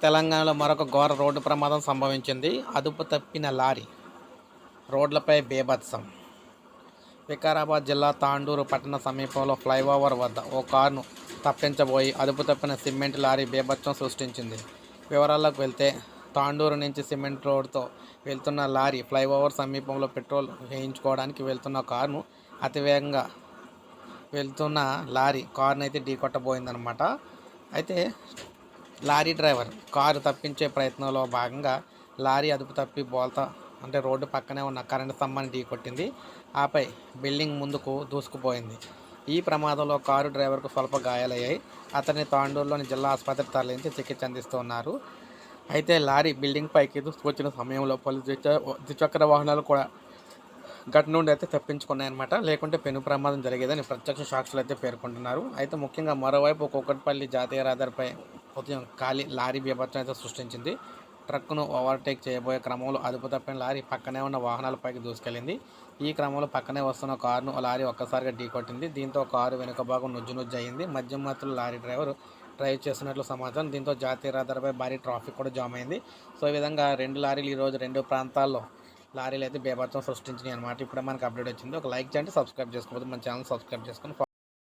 తెలంగాణలో మరొక ఘోర రోడ్డు ప్రమాదం సంభవించింది. అదుపు తప్పిన లారీ రోడ్లపై బీభత్సం. వికారాబాద్ జిల్లా తాండూరు పట్టణ సమీపంలో ఫ్లైఓవర్ వద్ద ఓ కారును తప్పించబోయి అదుపు తప్పిన సిమెంట్ లారీ బీభత్సం సృష్టించింది. వివరాల్లోకి వెళ్తే, తాండూరు నుంచి సిమెంట్ రోడ్డుతో వెళ్తున్న లారీ ఫ్లైఓవర్ సమీపంలో పెట్రోల్ వేయించుకోవడానికి వెళ్తున్న కారును అతివేగంగా వెళ్తున్న లారీ కారునైతే ఢీకొట్టబోయిందనమాట. అయితే లారీ డ్రైవర్ కారు తప్పించే ప్రయత్నంలో భాగంగా లారీ అదుపు తప్పి బోల్తా రోడ్డు పక్కనే ఉన్న కరెంటు స్తంభాన్ని ఢీకొట్టింది. ఆపై బిల్డింగ్ ముందుకు దూసుకుపోయింది. ఈ ప్రమాదంలో కారు డ్రైవర్కు స్వల్ప గాయాలయ్యాయి. అతన్ని తాండూరులోని జిల్లా ఆసుపత్రికి తరలించి చికిత్స అందిస్తున్నారు. అయితే లారీ బిల్డింగ్ పైకి దూసుకొచ్చిన సమయంలో పలు ద్విచక్ర వాహనాలు కూడా ఘటన నుండి అయితే తప్పించుకున్నాయన్నమాట. లేకుంటే పెను ప్రమాదం జరిగేదని ప్రత్యక్ష సాక్షులు అయితే పేర్కొంటున్నారు. అయితే ముఖ్యంగా మరోవైపు కూకట్పల్లి జాతీయ రహదారిపై ఉదయం లారీ బీభత్సం అయితే సృష్టించింది. ట్రక్కును ఓవర్టేక్ చేయబోయే క్రమంలో అదుపు తప్పిన లారీ పక్కనే ఉన్న వాహనాలపైకి దూసుకెళ్లింది. ఈ క్రమంలో పక్కనే వస్తున్న కారును లారీ ఒక్కసారిగా ఢీకొట్టింది. దీంతో కారు వెనుక భాగం నుజ్జు అయింది. మద్యం మత్తులో లారీ డ్రైవర్ డ్రైవ్ చేస్తున్నట్లు సమాచారం. దీంతో జాతీయ రహదారిపై భారీ ట్రాఫిక్ కూడా జామ్ అయింది. సో ఈ విధంగా రెండు లారీలు ఈరోజు రెండు ప్రాంతాల్లో లారీలు అయితే బీభత్సం సృష్టించినాయి అనమాట. ఇప్పుడే మనకు అప్డేట్ వచ్చింది. ఒక లైక్ చేయండి, సబ్స్క్రైబ్ చేసుకోవద్దు, మన ఛానల్ సబ్స్క్రైబ్ చేసుకొని